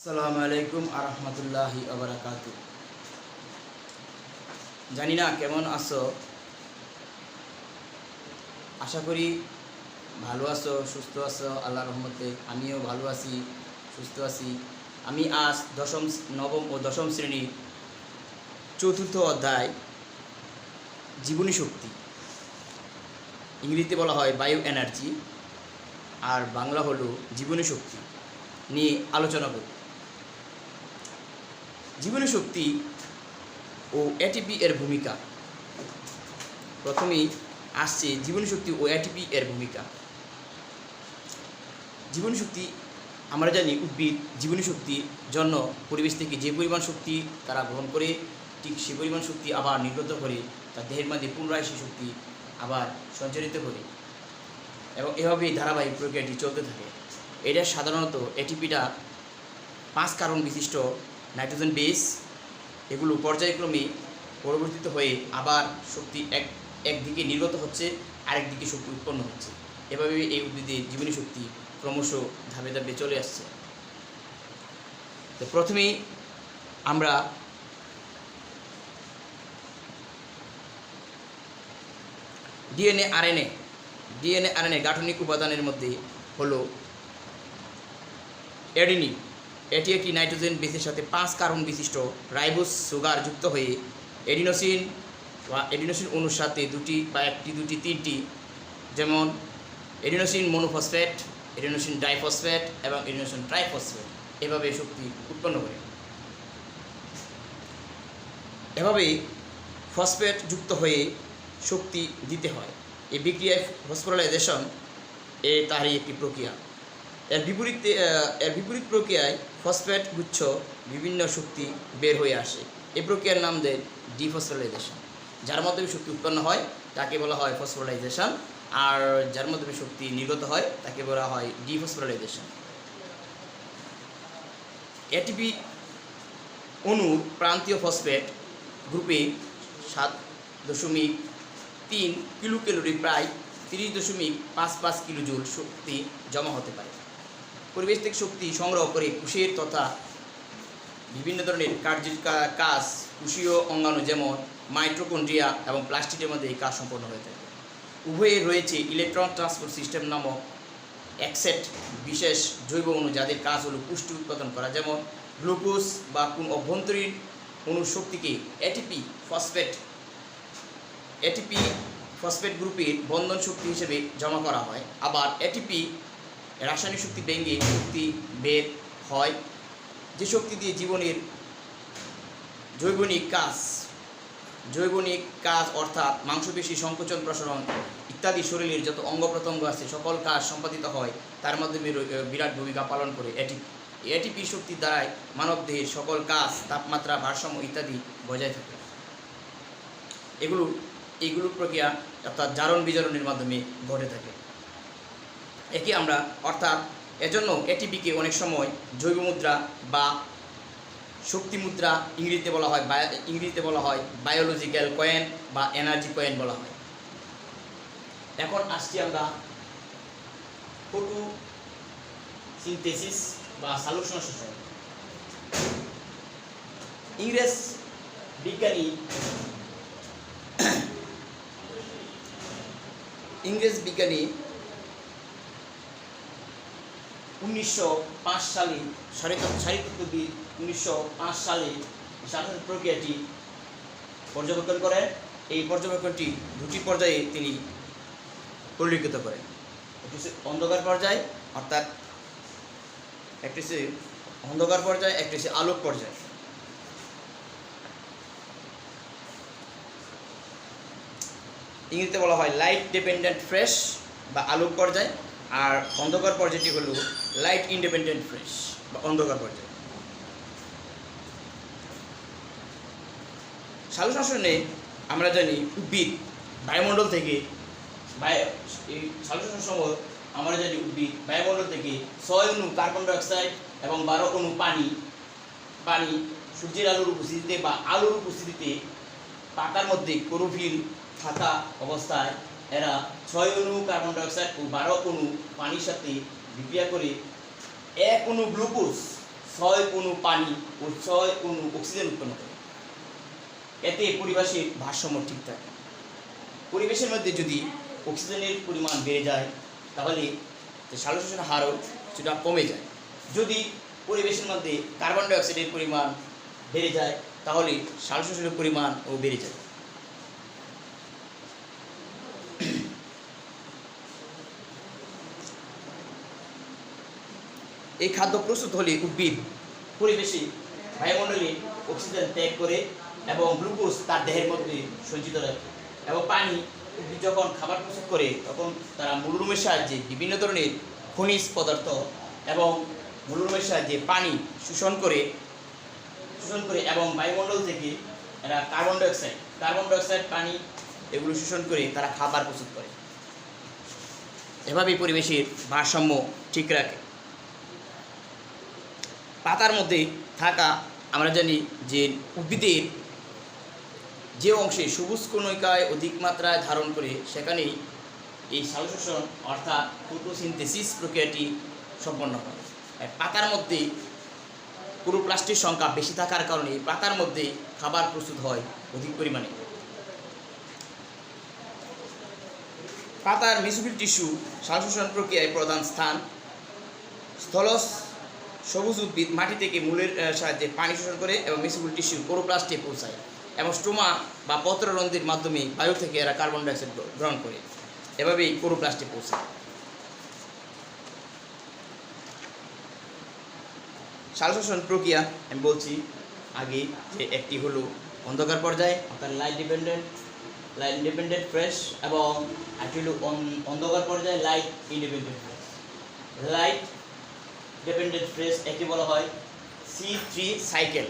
আসসালামু আলাইকুম আরহামতুল্লাহি আবরাকাতু। জানি না কেমন আছো, আশা করি ভালো আছো, সুস্থ আছো আল্লাহর রহমতে। আমিও ভালো আছি, সুস্থ আছি। আমি আজ নবম ও দশম শ্রেণীর চতুর্থ অধ্যায় জীবনী শক্তি, ইংরেজিতে বলা হয় বায়ো এনার্জি, আর বাংলা হলো জীবনী শক্তি নিয়ে আলোচনা করি। জীবনী শক্তি ও এটিপি এর ভূমিকা। প্রথমেই আসছে জীবনী শক্তি ও এটিপি এর ভূমিকা। জীবনী শক্তি আমরা জানি উদ্ভিদ জীবনী শক্তির জন্য পরিবেশ থেকে যে পরিমাণ শক্তি তারা গ্রহণ করে, ঠিক সে পরিমাণ শক্তি আবার নির্গত করে তার দেহের মধ্যে পুনরায় সেই শক্তি আবার সঞ্চারিত করে, এবং এভাবেই ধারাবাহিক প্রক্রিয়াটি চলতে থাকে। এটা সাধারণত এটিপিটা 5 কার্বন বিশিষ্ট নাইট্রোজেন বেস, এগুলো পর্যায়ক্রমে পরিবর্তিত হয়ে আবার শক্তি একদিকে নির্গত হচ্ছে, আরেক দিকে শক্তি উৎপন্ন হচ্ছে। এভাবে এই উদ্ভিদের জীবনী শক্তি ক্রমশ ধাপে ধাপে চলে আসছে। তো প্রথমেই আমরা ডিএনএ আরএনএ গাঠনিক উপাদানের মধ্যে হলো অ্যাডিনিন। এটি একটি নাইট্রোজেন বেসের সাথে 5 কার্বন বিশিষ্ট রাইবোস সুগার যুক্ত হয়ে এডিনোসিন অণুর সাথে দুটি বা একটি, দুটি, তিনটি, যেমন এডিনোসিন মনোফসফেট, এডিনোসিন ডাইফসফেট এবং এডিনোসিন ট্রাইফসফেট, এভাবে শক্তি উৎপন্ন করে। এভাবে ফসফেট যুক্ত হয়ে শক্তি দিতে হয়। এই বিক্রিয়ায় ফসফোরাইলেশন তারই একটি প্রক্রিয়া। এর বিপরীত প্রক্রিয়ায় ফসফেট গুচ্ছ বিভিন্ন শক্তি বের হয়ে আসে। এই প্রক্রিয়ার নাম দেয় ডিফসফোরাইলেশন। যার মাধ্যমে শক্তি উৎপন্ন হয় তাকে বলা হয় ফসফোরাইলেশন, আর যার মাধ্যমে শক্তি নির্গত হয় তাকে বলা হয় ডিফসফোরাইলেশন। এটিপি অণু প্রান্তীয় ফসফেট গ্রুপে 7.3 কিলোক্যালোরি প্রায় 30.55 কিলোজুল শক্তি জমা হতে পারে। পরিবেশ থেকে শক্তি সংগ্রহ করে কোষের তথা বিভিন্ন ধরনের কাজ কোষীয় অঙ্গাণু যেমন মাইটোকন্ড্রিয়া এবং প্লাস্টিকের মধ্যে এই কাজ সম্পন্ন হয়ে থাকে। উভয়ে রয়েছে ইলেকট্রন ট্রান্সপোর্ট সিস্টেম নামক একসেট বিশেষ জৈব অণু, যাদের কাজ হলো পুষ্টি উৎপাদন করা, যেমন গ্লুকোজ বা কোন অভ্যন্তরীণ অণুর শক্তিকে এটিপি ফসফেট গ্রুপের বন্ধন শক্তি হিসেবে জমা করা হয়। আবার এটিপি রাসায়নিক শক্তি ভেঙে শক্তি বের হয়, যে শক্তি দিয়ে জৈবনিক কাজ অর্থাৎ মাংসপেশি সংকোচন, প্রসারণ ইত্যাদি শরীরের যত অঙ্গ প্রত্যঙ্গ আছে সকল কাজ সম্পাদিত হয়, তার মাধ্যমে বিরাট ভূমিকা পালন করে এটিপি শক্তির দ্বারাই মানবদেহের সকল কাজ, তাপমাত্রা, ভারসাম্য ইত্যাদি বজায় থাকে। এগুলো প্রক্রিয়া অর্থাৎ জারণ বিজারণের মাধ্যমে ঘটে থাকে। একে আমরা এজন্য এটিপিকে অনেক সময় জৈব মুদ্রা বা শক্তি মুদ্রা, ইংরেজিতে বলা হয় বায়োলজিক্যাল কয়েন বা এনার্জি কয়েন বলা হয়। এখন আসছি আমরা ফটোসিনথেসিস বা সালোকসংশ্লেষণ। ইংরেজ বিজ্ঞানী 1905 সালে শারীরতত্ত্ববিদ 1905 সালে প্রক্রিয়াটি পর্যবেক্ষণ করেন। এই পর্যবেক্ষণটি দুটি পর্যায়ে তিনি পরিলক্ষিত করেন। একটি হচ্ছে অন্ধকার পর্যায়, অর্থাৎ একটি হচ্ছে অন্ধকার পর্যায়, একটি হচ্ছে আলোক পর্যায়। ইংরেজিতে বলা হয় লাইট ডিপেন্ডেন্ট ফ্রেশ বা আলোক পর্যায়, আর অন্ধকার পর্যায়টি হলো লাইট ইন্ডিপেন্ডেন্ট ফ্রেশ বা অন্ধকার পর্যায়। সালোকসংশ্লেষণে আমরা জানি উদ্ভিদ বায়ুমণ্ডল থেকে উদ্ভিদ বায়ুমণ্ডল থেকে 6 অণু কার্বন ডাইঅক্সাইড এবং 12 অণু পানি সূর্যের আলোর উপস্থিতিতে বা আলোর উপস্থিতিতে পাতার মধ্যে ক্লোরোফিল থাকা অবস্থায় এরা 6 অণু কার্বন ডাইঅক্সাইড ও 12 অণু পানির সাথে বিক্রিয়া করে 1 অণু গ্লুকোজ 6 অণু পানি ও 6 অণু অক্সিজেন উৎপন্ন করে। এতে পরিবেশের ভারসাম্য ঠিক থাকে। পরিবেশের মধ্যে যদি অক্সিজেনের পরিমাণ বেড়ে যায় তাহলে সালোক সংশ্লেষণের হারও কিছুটা কমে যায়। যদি পরিবেশের মধ্যে কার্বন ডাই অক্সাইডের পরিমাণ বেড়ে যায় তাহলে সালোক সংশ্লেষণের পরিমাণও বেড়ে যায়। এই খাদ্য প্রস্তুত হলে উদ্ভিদ পরিবেশে বায়ুমণ্ডলে অক্সিজেন ত্যাগ করে এবং গ্লুকোজ তার দেহের মধ্যে সঞ্চিত রাখে এবং পানি উদ্ভিদ যখন খাবার প্রস্তুত করে তখন তারা মূলরুমের সাহায্যে বিভিন্ন ধরনের খনিজ পদার্থ এবং মূলরুমের সাহায্যে পানি শোষণ করে এবং বায়ুমণ্ডল থেকে এরা কার্বন ডাইঅক্সাইড পানি এগুলো শোষণ করে তারা খাবার প্রস্তুত করে। এভাবেই পরিবেশের ভারসাম্য ঠিক রাখে। পাতার মধ্যে থাকা আমরা জানি যে উদ্ভিদের যে অংশে সবুজ কণিকায় অধিক মাত্রায় ধারণ করে সেখানেই এই সালোকসংশ্লেষণ অর্থাৎ ফটোসিনথেসিস প্রক্রিয়াটি সম্পন্ন হয়। পাতার মধ্যে ক্লোরোপ্লাস্টের সংখ্যা বেশি থাকার কারণে পাতার মধ্যে খাবার প্রস্তুত হয় অধিক পরিমাণে। পাতার মেসোফিল টিস্যু সালোকসংশ্লেষণ প্রক্রিয়ায় প্রধান স্থান। স্থলজ সবুজ উদ্ভিদ মাটি থেকে মূলের সাহায্যে পানি শোষণ করে এবং মেসোফিল টিস্যু ক্লোরোপ্লাস্টে পৌঁছায় এবং স্টোমা বা পত্ররন্ধ্রের মাধ্যমে বায়ু থেকে এরা কার্বন ডাইঅক্সাইড গ্রহণ করে, এভাবেই ক্লোরোপ্লাস্টে পৌঁছায়। সালোকসংশ্লেষণ প্রক্রিয়া আমি বলছি আগে যে একটি হলো অন্ধকার পর্যায়ে অর্থাৎ লাইট ডিপেন্ডেন্ট ফ্রেশ এবং একটি হলো অন্ধকার পর্যায়ে light independent fresh. Light dependent fresh একে বলা হয় C3 সাইকেল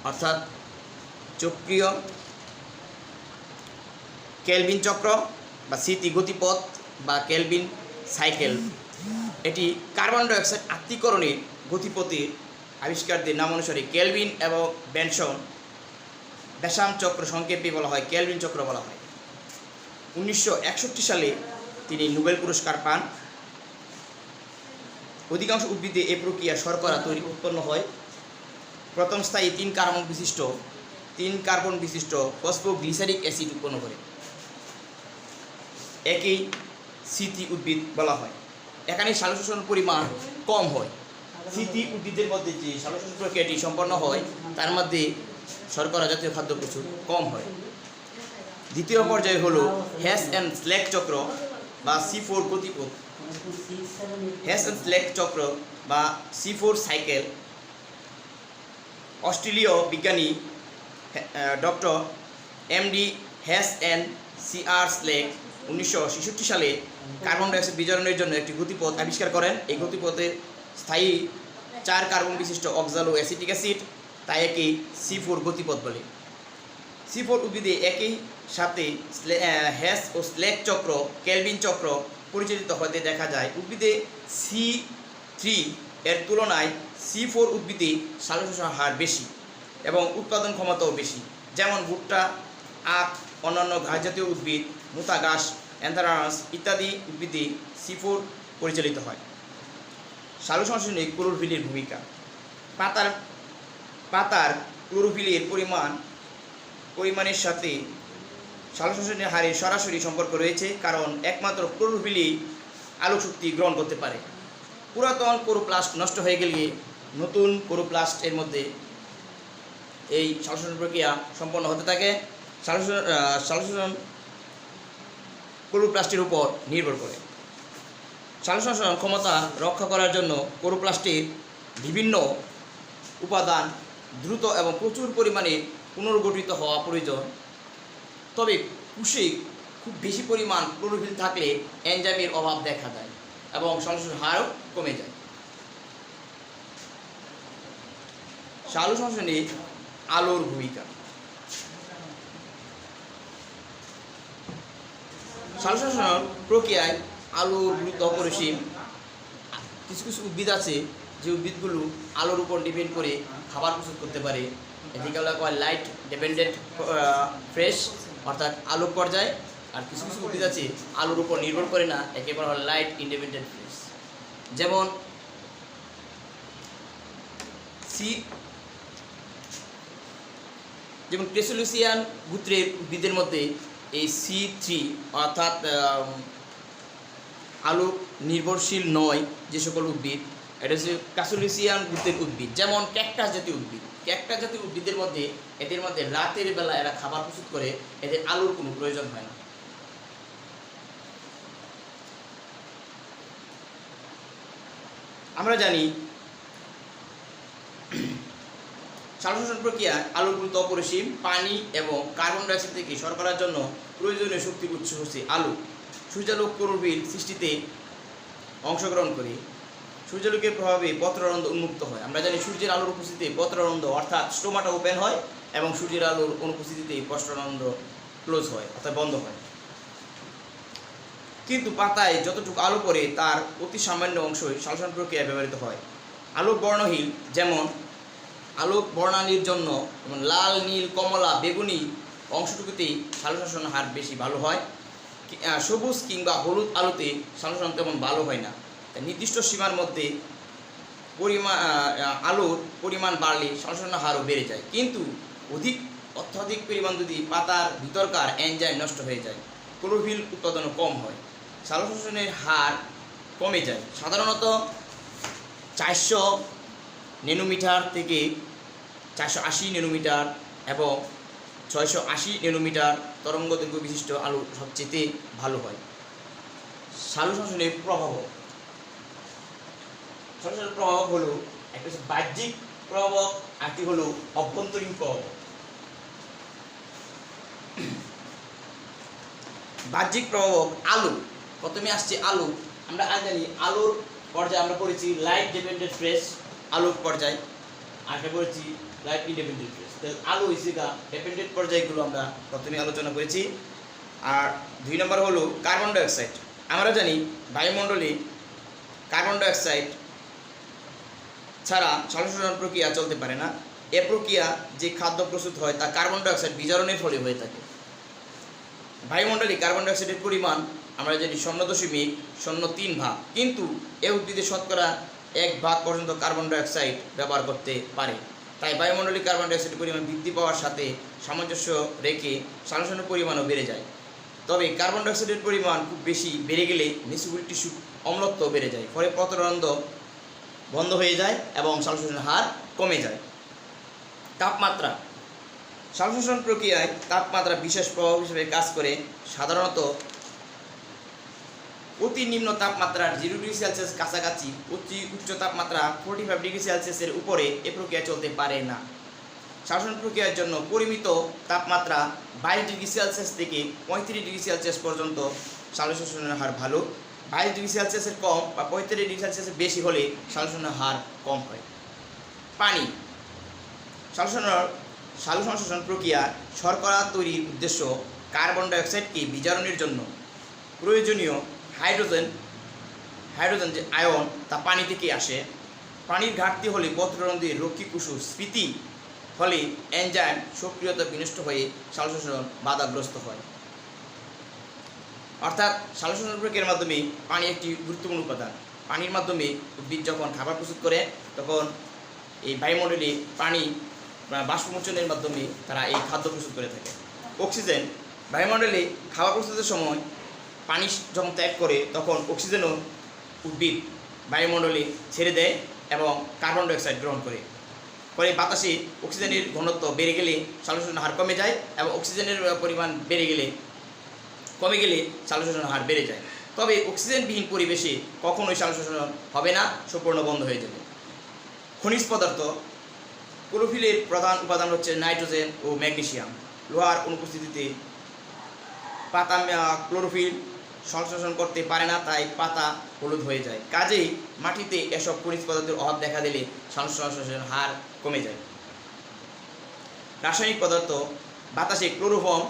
অর্থাৎ চক্রীয় কেলভিন চক্র বা C3 গতিপথ বা কেলভিন সাইকেল। এটি কার্বন ডাইঅক্সাইড আত্তীকরণের গতিপথের আবিষ্কারদের নাম অনুসারে কেলভিন এবং বেসাম চক্র সংক্ষেপে বলা হয় কেলভিন চক্র বলা হয়। 1961 সালে তিনি নোবেল পুরস্কার পান। অধিকাংশ উদ্ভিদে এই প্রক্রিয়া শর্করা তৈরি উৎপন্ন হয়। প্রথম স্থায়ী 3 কার্বন বিশিষ্ট ফসফোগ্লিসারিক অ্যাসিড উৎপন্ন করে, একেই C3 উদ্ভিদ বলা হয়। এখানে সালোকসংশ্লেষণ পরিমাণ কম হয়। C3 উদ্ভিদের মধ্যে যে সালোকসংশ্লেষণ প্রক্রিয়াটি সম্পন্ন হয় তার মধ্যে শর্করা জাতীয় খাদ্য প্রচুর কম হয়। দ্বিতীয় পর্যায়ে হলো হ্যাস অ্যান্ড স্ল্যাক চক্র বা C4 গতিপথ। হ্যাস অ্যান্ড স্ল্যাক চক্র বা C4 সাইকেল অস্ট্রেলীয় বিজ্ঞানী doctor MD হ্যাস and CR slack 1966 সালে কার্বন ডাইঅক্সাইড বিজারণের জন্য একটি গতিপথ আবিষ্কার করেন। এই গতিপথে স্থায়ী 4 কার্বন বিশিষ্ট অক্সালো অ্যাসিটিক অ্যাসিড, তাই একে C4 গতিপথ বলে। C4 উদ্ভিদে একই সাথে হ্যাস ও স্ল্যাক চক্র কেলভিন চক্র পরিচালিত হতে দেখা যায়। উদ্ভিদে C3 এর তুলনায় C4 উদ্ভিদে সালোকসংশ্লেষণ হার বেশি এবং উৎপাদন ক্ষমতাও বেশি। যেমন ভুট্টা, আখ, অন্যান্য ঘাসজাতীয় উদ্ভিদ, মুথা ঘাস, অ্যান্থ্রানাস ইত্যাদি উদ্ভিদে C4 পরিচালিত হয়। সালোকসংশ্লেষণে ক্লোরোফিলের ভূমিকা। পাতার ক্লোরোফিলের পরিমাণের সাথে সালোকসংশ্লেষণের হারের সরাসরি সম্পর্ক রয়েছে, কারণ একমাত্র ক্লোরোফিলই আলোক শক্তি গ্রহণ করতে পারে। পুরাতন ক্লোরোপ্লাস্ট নষ্ট হয়ে গেলে নতুন ক্লোরোপ্লাস্টের মধ্যে এই সালোকসংশ্লেষণ প্রক্রিয়া সম্পন্ন হতে থাকে। সালোকসংশ্লেষণ ক্লোরোপ্লাস্টের উপর নির্ভর করে। সালোকসংশ্লেষণ ক্ষমতা রক্ষা করার জন্য ক্লোরোপ্লাস্টের বিভিন্ন উপাদান দ্রুত এবং প্রচুর পরিমাণে পুনর্গঠিত হওয়া প্রয়োজন। তবে কোষে খুব বেশি পরিমাণ ক্লোরোফিল থাকলে এনজাইমের অভাব দেখা যায় এবং সালোকসংশ্লেষণ হারও কমে যায়। সালোকসংশ্লেষণে আলোর ভূমিকা। সালোকসংশ্লেষণ প্রক্রিয়ায় আলোর গুরুত্ব অপরিসীম। কিছু উদ্ভিদ আছে যে উদ্ভিদগুলো আলোর উপর ডিপেন্ড করে খাবার প্রস্তুত করতে পারে। এদিকে বলা হয় লাইট ডিপেন্ডেন্ট ফ্রেশ অর্থাৎ আলোক পর্যায়ে, আর কিছু উদ্ভিদ আছে আলোর উপর নির্ভর করে না, একে বলা হয় লাইট ইন্ডিপেন্ডেন্ট ফ্রেশ। যেমন সি যেমন ক্রেসুলিসিয়ান গোত্রের উদ্ভিদের মধ্যে এই C3 অর্থাৎ আলোক নির্ভরশীল নয় যে সকল উদ্ভিদ, এটা হচ্ছে ক্রাসুলিসিয়ান গোত্রের উদ্ভিদ। যেমন ক্যাকটাস জাতীয় উদ্ভিদ, ক্যাকটাস জাতীয় উদ্ভিদের মধ্যে এদের মধ্যে রাতের বেলা এরা খাবার প্রস্তুত করে, এদের আলোর কোনো প্রয়োজন হয় না। আমরা জানি সালোকসংশ্লেষণ প্রক্রিয়ায় আলোর গুরুত্ব অপরিসীম। পানি এবং কার্বন ডাইঅক্সাইড থেকে শর্করার জন্য প্রয়োজনীয় শক্তির উৎস হচ্ছে আলো। সূর্যালোক ক্লোরোফিল সৃষ্টিতে অংশগ্রহণ করে। সূর্যালোকের প্রভাবে পত্ররন্ধ্র উন্মুক্ত হয়। আমরা জানি সূর্যের আলোর উপস্থিতিতে পত্ররন্ধ্র অর্থাৎ স্টোমাটা ওপেন হয় এবং সূর্যের আলোর অনুপস্থিতিতে পত্ররন্ধ্র ক্লোজ হয় অর্থাৎ বন্ধ হয়। কিন্তু পাতায় যতটুকু আলো পড়ে তার অতি সামান্য অংশই সালোকসংশ্লেষণ প্রক্রিয়ায় ব্যবহৃত হয়। আলোক বর্ণহীন যেমন আলোক বর্ণালীর জন্য যেমন লাল, নীল, কমলা, বেগুনি অংশটুকুতেই সালোকসংশ্লেষণ হার বেশি ভালো হয়। সবুজ কিংবা হলুদ আলোতে সালোকসংশ্লেষণ তেমন ভালো হয় না। নির্দিষ্ট সীমার মধ্যে আলোর পরিমাণ বাড়লে সালোকসংশ্লেষণ হারও বেড়ে যায়। কিন্তু অত্যধিক পরিমাণ যদি পাতার ভিতরকার এনজাইম নষ্ট হয়ে যায়, ক্লোরোফিল উৎপাদনও কম হয়, সালোকসংশ্লেষণের হার কমে যায়। সাধারণত 400 ন্যানোমিটার থেকে 480 ন্যানোমিটার এবং 680 ন্যানোমিটার তরঙ্গদৈর্ঘ্য বিশিষ্ট আলো সবচেয়ে ভালো হয়। সালোকসংশ্লেষণের প্রভাব হলো একটা হচ্ছে বাহ্যিক প্রভাবক, আরেকটি হলো অভ্যন্তরীণ প্রভাবক। বাহ্যিক প্রভাবক আলো, প্রথমে আসছে আলো। আমরা জানি আলোর পর্যায়ে আমরা পড়েছি লাইট ডিপেন্ডেন্ট ফেজ, আলোক পর্যায়, আরেকটা পড়েছি লাইট ইন্ডিপেন্ডেন্ট ফেজ। তাহলে আলো হচ্ছে ডিপেন্ডেন্ট পর্যায়গুলো আমরা প্রথমে আলোচনা করেছি। আর 2 নম্বর হলো কার্বন ডাইঅক্সাইড। আমরা জানি বায়ুমণ্ডলে কার্বন ডাইঅক্সাইড ছাড়া সালোকসংশ্লেষণ প্রক্রিয়া চলতে পারে না। এ প্রক্রিয়া যে খাদ্য প্রস্তুত হয় তা কার্বন ডাইঅক্সাইড বিজারণের ফলে হয়ে থাকে। বায়ুমণ্ডলে কার্বন ডাইঅক্সাইডের পরিমাণ আমরা জানি 0.03 ভাগ, কিন্তু এ উদ্ভিদে শতকরা 1 ভাগ পর্যন্ত কার্বন ডাইঅক্সাইড ব্যবহার করতে পারে। তাই বায়ুমণ্ডলে কার্বন ডাইঅক্সাইডের পরিমাণ বৃদ্ধি পাওয়ার সাথে সামঞ্জস্য রেখে সালোকসংশ্লেষণের পরিমাণও বেড়ে যায়। তবে কার্বন ডাইঅক্সাইডের পরিমাণ খুব বেশি বেড়ে গেলে মিসুবুল টিস্যু অম্লত্ব বেড়ে যায়, ফলে পত্ররন্ধ্র বন্ধ হয়ে যায় এবং সালোকসংশ্লেষণের হার কমে যায়। তাপমাত্রা, সালোকসংশ্লেষণ প্রক্রিয়ায় তাপমাত্রা বিশেষ প্রভাব হিসেবে কাজ করে। সাধারণত অতি নিম্ন তাপমাত্রার 0 ডিগ্রি সেলসিয়াস কাছাকাছি, অতি উচ্চ তাপমাত্রা 45 ডিগ্রি সেলসিয়াসের উপরে এ প্রক্রিয়া চলতে পারে না। সালোকসংশ্লেষণ প্রক্রিয়ার জন্য পরিমিত তাপমাত্রা 22 ডিগ্রি সেলসিয়াস থেকে 35 ডিগ্রি সেলসিয়াস পর্যন্ত সালোকসংশ্লেষণের হার ভালো। 22 ডিগ্রি সেলসিয়াসের কম বা 35 ডিগ্রি সেলসিয়াসের বেশি হলে সালোকসংশ্লেষণের হার কম হয়। পানি, সালোকসংশ্লেষণ প্রক্রিয়া শর্করা তৈরির উদ্দেশ্য কার্বন ডাইঅক্সাইডকে বিজারণের জন্য প্রয়োজনীয় হাইড্রোজেন যে আয়ন তা পানি থেকে আসে। পানির ঘাটতি হলে পত্ররন্ধ্রের রক্ষীকোষ স্ফীতি ফলে এনজাইম সক্রিয়তা বিনষ্ট হয়ে সালোকসংশ্লেষণ বাধাগ্রস্ত হয়। অর্থাৎ সালোকসংশ্লেষণ প্রক্রিয়ার মাধ্যমে পানি একটি গুরুত্বপূর্ণ উপাদান। পানির মাধ্যমে উদ্ভিদ যখন খাবার প্রস্তুত করে তখন এই বায়ুমণ্ডলে পানি বাষ্পমোচনের মাধ্যমে তারা এই খাদ্য প্রস্তুত করে থাকে। অক্সিজেন, বায়ুমণ্ডলে খাবার প্রস্তুতের সময় পানি যখন ত্যাগ করে তখন অক্সিজেনও উদ্ভিদ বায়ুমণ্ডলে ছেড়ে দেয় এবং কার্বন ডাইঅক্সাইড গ্রহণ করে। ফলে বাতাসে অক্সিজেনের ঘনত্ব বেড়ে গেলে সালোকসংশ্লেষণ হার কমে যায় এবং অক্সিজেনের পরিমাণ কমে গেলে সালোকসংশ্লেষণ হার বেড়ে যায়। তবে অক্সিজেনবিহীন পরিবেশে কখনোই সালোকসংশ্লেষণ হবে না, সম্পূর্ণ বন্ধ হয়ে যাবে। খনিজ পদার্থ, ক্লোরোফিলের প্রধান উপাদান হচ্ছে নাইট্রোজেন ও ম্যাগনেসিয়াম। লোহার অনুপস্থিতিতে পাতা ক্লোরোফিল সংশ্লেষণ করতে পারে না, তাই পাতা হলুদ হয়ে যায়। কাজেই মাটিতে এসব খনিজ পদার্থের অভাব দেখা দিলে সালোকসংশ্লেষণের হার কমে যায়। রাসায়নিক পদার্থ, বাতাসে ক্লোরোফর্ম,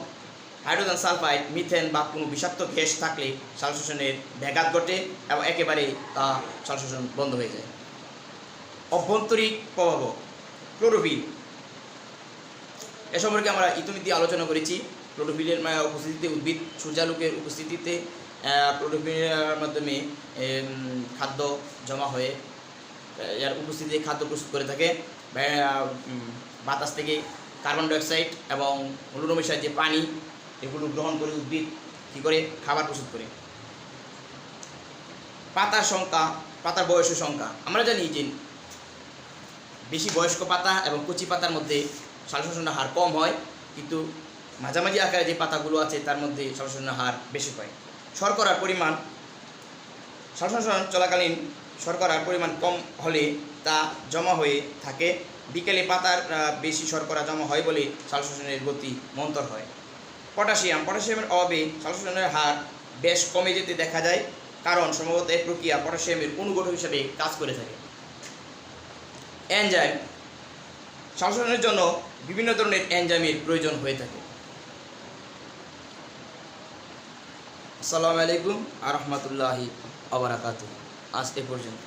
হাইড্রোজেন সালফাইড, মিথেন বা কোনো বিষাক্ত গ্যাস থাকলে সালোকসংশ্লেষণের ব্যাঘাত ঘটে এবং একেবারে তা সালোকসংশ্লেষণ বন্ধ হয়ে যায়। অভ্যন্তরীণ প্রভাবক, ক্লোরোফিল, এ সম্পর্কে আমরা ইতিমধ্যে আলোচনা করেছি। ক্লোরোফিলের উপস্থিতিতে উদ্ভিদ সূর্যালোকের উপস্থিতিতে ক্লোরোফিলের মাধ্যমে খাদ্য জমা হয়ে এর উপস্থিতিতে খাদ্য প্রস্তুত করে থাকে। বাতাস থেকে কার্বন ডাইঅক্সাইড এবং হলুদ মিশায় যে পানি, এগুলো গ্রহণ করে উদ্ভিদ কী করে খাবার প্রস্তুত করে। পাতার সংখ্যা, পাতার বয়সের সংখ্যা। আমরা জানি যে বেশি বয়স্ক পাতা এবং কচি পাতার মধ্যে সালোকসংশ্লেষণের হার কম হয়, কিন্তু মাঝামাঝি আকারে যে পাতাগুলো আছে তার মধ্যে সালোকসংশ্লেষণের হার বেশি হয়। শর্করার পরিমাণ, সালোকসংশ্লেষণ চলাকালীন শর্করার পরিমাণ কম হলে তা জমা হয়ে থাকে। বিকেলে পাতার বেশি শর্করা জমা হয় বলে সালোকসংশ্লেষণের গতি মন্থর হয়। পটাশিয়ামের অভাবে সালোকসংশ্লেষণের হার বেশ কমে যেতে দেখা যায়, কারণ সম্ভবত এই প্রক্রিয়া পটাশিয়ামের অনুঘটক হিসেবে কাজ করে থাকে। এনজাইম, সালোকসংশ্লেষণের জন্য বিভিন্ন ধরনের এনজাইমের প্রয়োজন হয়ে থাকে। আসসালামু আলাইকুম ওয়া রাহমাতুল্লাহি ওয়া বারাকাতুহু। আজ এ পর্যন্ত।